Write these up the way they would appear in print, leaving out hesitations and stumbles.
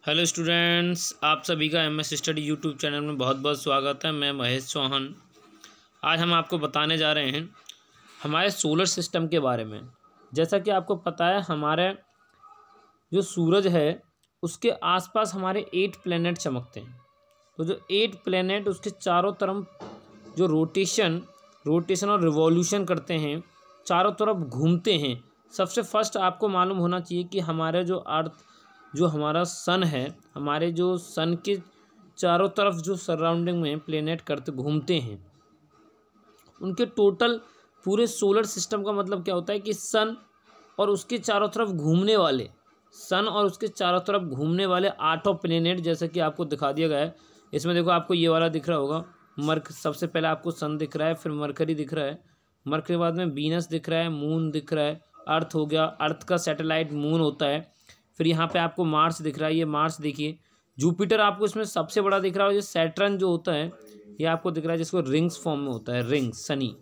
Hello students, आप सभी का एमएस स्टडी यूट्यूब चैनल में बहुत बहुत स्वागत है। मैं महेश चौहान। आज हम आपको बताने जा रहे हैं हमारे सोलर सिस्टम के बारे में। जैसा कि आपको पता है, हमारे जो सूरज है उसके आसपास हमारे 8 प्लैनेट चमकते हैं। तो जो 8 प्लैनेट उसके चारों तरफ जो रोटेशन और रिवॉल्यूशन करते हैं, चारों तरफ घूमते हैं। सबसे फर्स्ट आपको मालूम होना चाहिए कि हमारे जो हमारा सन है, हमारे जो सन के चारों तरफ जो सराउंडिंग में प्लेनेट करते घूमते हैं, उनके टोटल पूरे सोलर सिस्टम का मतलब क्या होता है कि सन और उसके चारों तरफ घूमने वाले 8 प्लेनेट, जैसे कि आपको दिखा दिया गया है। इसमें देखो, आपको ये वाला दिख रहा होगा सबसे पहले आपको सन दिख रहा है, फिर मरकरी दिख रहा है, मरकरी के बाद में वीनस दिख रहा है, मून दिख रहा है, अर्थ हो गया, अर्थ का सैटेलाइट मून होता है। फिर यहाँ पे आपको मार्स दिख रहा है, ये मार्स देखिए। जुपिटर आपको इसमें सबसे बड़ा दिख रहा है। ये सैटर्न जो होता है ये आपको दिख रहा है, जिसको रिंग्स फॉर्म में होता है, रिंग्स सनी।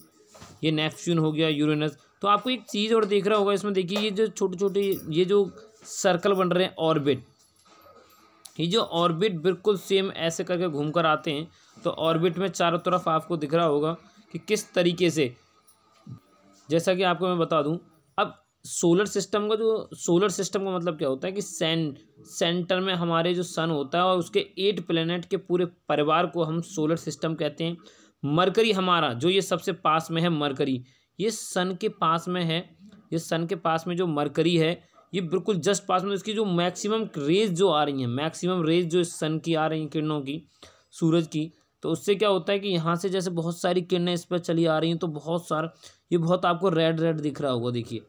ये नेपच्यून हो गया, यूरेनस। तो आपको एक चीज़ और दिख रहा होगा इसमें, देखिए ये जो छोटे छोटे ये जो सर्कल बन रहे हैं, ऑर्बिट। ये जो ऑर्बिट बिल्कुल सेम ऐसे करके घूम कर आते हैं। तो ऑर्बिट में चारों तरफ आपको दिख रहा होगा कि किस तरीके से, जैसा कि आपको मैं बता दूं। अब सोलर सिस्टम का मतलब क्या होता है कि सेंटर में हमारे जो सन होता है और उसके 8 प्लैनेट के पूरे परिवार को हम सोलर सिस्टम कहते हैं। मरकरी हमारा जो ये सबसे पास में है, मरकरी ये सन के पास में है। ये सन के पास में जो मरकरी है, ये बिल्कुल जस्ट पास में। इसकी जो मैक्सिमम रेज जो आ रही हैं, मैक्सिमम रेज जो इस सन की आ रही हैं, किरणों की, सूरज की, तो उससे क्या होता है कि यहाँ से जैसे बहुत सारी किरणें इस पर चली आ रही हैं, तो ये बहुत आपको रेड रेड दिख रहा होगा। देखिए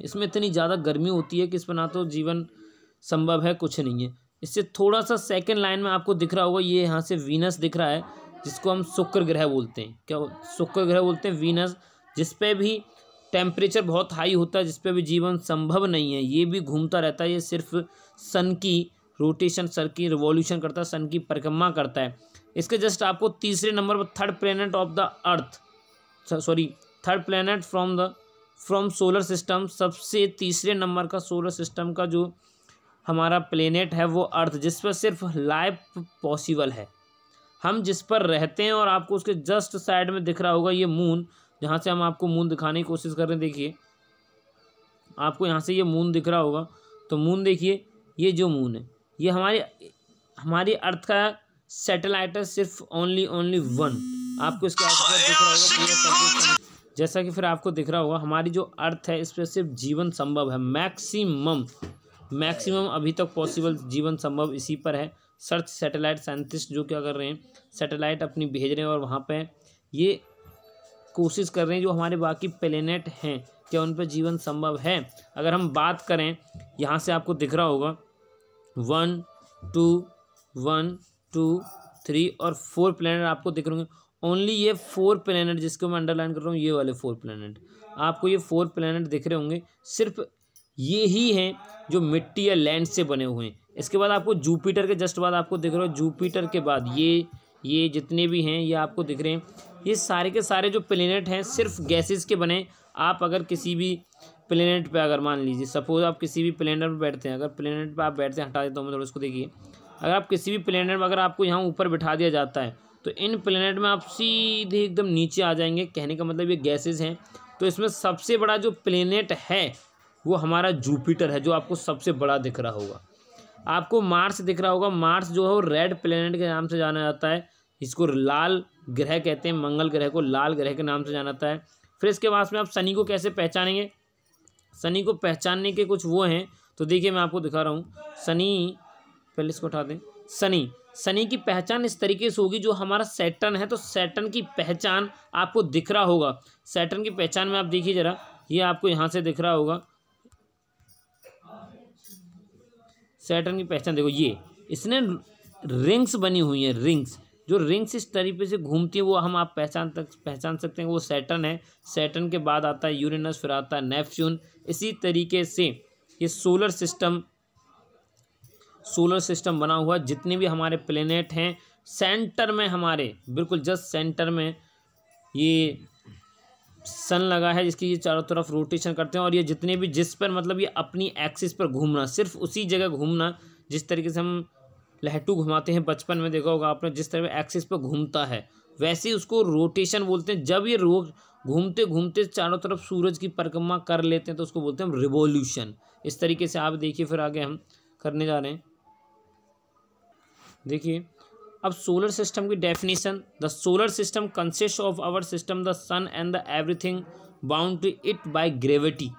इसमें इतनी ज़्यादा गर्मी होती है कि इस पर ना तो जीवन संभव है, कुछ नहीं है। इससे थोड़ा सा सेकंड लाइन में आपको दिख रहा होगा, ये यहाँ से वीनस दिख रहा है, जिसको हम शुक्र ग्रह बोलते हैं। क्या शुक्र ग्रह बोलते हैं? वीनस, जिस पे भी टेम्परेचर बहुत हाई होता है, जिस पे भी जीवन संभव नहीं है। ये भी घूमता रहता है, ये सिर्फ सन की रोटेशन, सन की रिवॉल्यूशन करता है, सन की परिक्रमा करता है। इसके जस्ट आपको तीसरे नंबर पर third planet from solar system, सबसे तीसरे नंबर का सोलर सिस्टम का जो हमारा प्लेनेट है वो अर्थ, जिस पर सिर्फ लाइफ पॉसिबल है, हम जिस पर रहते हैं। और आपको उसके जस्ट साइड में दिख रहा होगा ये मून, जहाँ से हम आपको मून दिखाने की कोशिश कर रहे हैं। देखिए आपको यहाँ से ये मून दिख रहा होगा। तो मून देखिए, ये जो मून है ये हमारी अर्थ का सैटेलाइट है, सिर्फ ओनली 1। आपको इसके आसपास दिख रहा होगा पूरा। जैसा कि फिर आपको दिख रहा होगा हमारी जो अर्थ है, इस पर सिर्फ जीवन संभव है, मैक्सिमम अभी तक पॉसिबल जीवन संभव इसी पर है। सर्च सैटेलाइट साइंटिस्ट जो क्या कर रहे हैं, सैटेलाइट अपनी भेज रहे हैं और वहाँ पे ये कोशिश कर रहे हैं जो हमारे बाकी प्लेनेट हैं, क्या उन पर जीवन संभव है। अगर हम बात करें, यहाँ से आपको दिख रहा होगा 1 2 3 और 4 प्लेनेट आपको दिख रहे होंगे। ओनली ये 4 प्लैनेट, जिसको मैं अंडरलाइन कर रहा हूँ, ये वाले 4 प्लैनेट, आपको ये 4 प्लैनेट दिख रहे होंगे। सिर्फ ये ही हैं जो मिट्टी या लैंड से बने हुए हैं। इसके बाद आपको जुपिटर के जस्ट बाद आपको दिख रहा है, जुपिटर के बाद ये जितने भी हैं ये आपको दिख रहे हैं। ये सारे के सारे जो प्लैनेट हैं सिर्फ गैसेस के बने। आप अगर किसी भी प्लैनेट पर, अगर मान लीजिए सपोज आप किसी भी प्लैनेट पर बैठते हैं, अगर प्लैनेट पर आप बैठते हैं, हटा देता हूँ मैं थोड़ा इसको, देखिए अगर आप किसी भी प्लैनेट में, अगर आपको यहाँ ऊपर बिठा दिया जाता है, तो इन प्लैनेट में आप सीधे एकदम नीचे आ जाएंगे। कहने का मतलब ये गैसेस हैं। तो इसमें सबसे बड़ा जो प्लैनेट है वो हमारा जुपिटर है, जो आपको सबसे बड़ा दिख रहा होगा। आपको मार्स दिख रहा होगा। मार्स जो है वो रेड प्लैनेट के नाम से जाना जाता है, इसको लाल ग्रह कहते हैं। मंगल ग्रह को लाल ग्रह के नाम से जाना जाता है। फिर इसके बाद में आप शनि को कैसे पहचानेंगे? शनि को पहचानने के कुछ वो हैं, तो देखिए मैं आपको दिखा रहा हूँ। शनि, पहले इसको उठा दें। शनि की पहचान इस तरीके से होगी, जो हमारा सैटर्न है, तो सैटर्न की पहचान आपको दिख रहा होगा। सैटर्न की पहचान में आप देखिए जरा, ये आपको यहाँ से दिख रहा होगा। सैटर्न की पहचान देखो, ये इसने रिंग्स बनी हुई हैं, रिंग्स। जो रिंग्स इस तरीके से घूमती है वो आप पहचान सकते हैं, वो सैटर्न है। सैटर्न के बाद आता है यूरेनस, फिर आता है नेपच्यून। इसी तरीके से ये सोलर सिस्टम बना हुआ। जितने भी हमारे प्लेनेट हैं, सेंटर में हमारे बिल्कुल जस्ट सेंटर में ये सन लगा है, जिसकी ये चारों तरफ रोटेशन करते हैं। और ये जितने भी जिस पर मतलब ये अपनी एक्सिस पर घूमना, सिर्फ उसी जगह घूमना जिस तरीके से हम लहटू घुमाते हैं, बचपन में देखा होगा आपने, जिस तरह एक्सिस पर घूमता है, वैसे ही उसको रोटेशन बोलते हैं। जब ये घूमते घूमते चारों तरफ सूरज की परिक्रमा कर लेते हैं तो उसको बोलते हैं हम रिवॉल्यूशन। इस तरीके से आप देखिए, फिर आगे हम करने जा रहे हैं। देखिए अब सोलर सिस्टम की definition, the solar system consist of our system, the sun and the everything bound to it by gravity,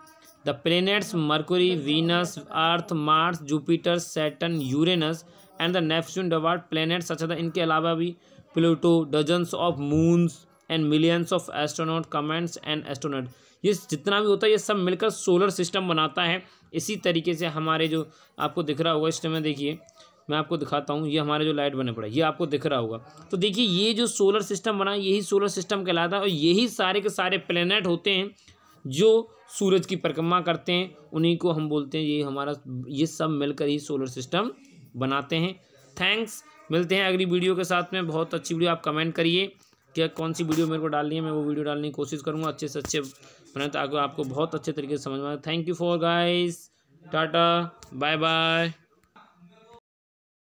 the planets Mercury, Venus, Earth, Mars, Jupiter, Saturn, Uranus and the Neptune dwarf planets. अच्छा था, इनके अलावा भी Pluto, dozens of moons and millions of astronaut, comets and astronaut. ये जितना भी होता है ये सब मिलकर सोलर सिस्टम बनाता है। इसी तरीके से हमारे जो आपको दिख रहा होगा इस टाइम में, देखिए मैं आपको दिखाता हूँ, ये हमारे जो लाइट बने पड़ा है ये आपको दिख रहा होगा। तो देखिए ये जो सोलर सिस्टम बना यही सोलर सिस्टम कहलाता है, और यही सारे के सारे प्लैनेट होते हैं जो सूरज की परिक्रमा करते हैं, उन्हीं को हम बोलते हैं ये हमारा, ये सब मिलकर ही सोलर सिस्टम बनाते हैं। थैंक्स, मिलते हैं अगली वीडियो के साथ में। बहुत अच्छी वीडियो, आप कमेंट करिए कि कौन सी वीडियो मेरे को डालनी है, मैं वो वीडियो डालने की कोशिश करूँगा, अच्छे से अच्छे बनाए ताकि आपको बहुत अच्छे तरीके से समझ में आए। Thank you for guys, tata, bye bye.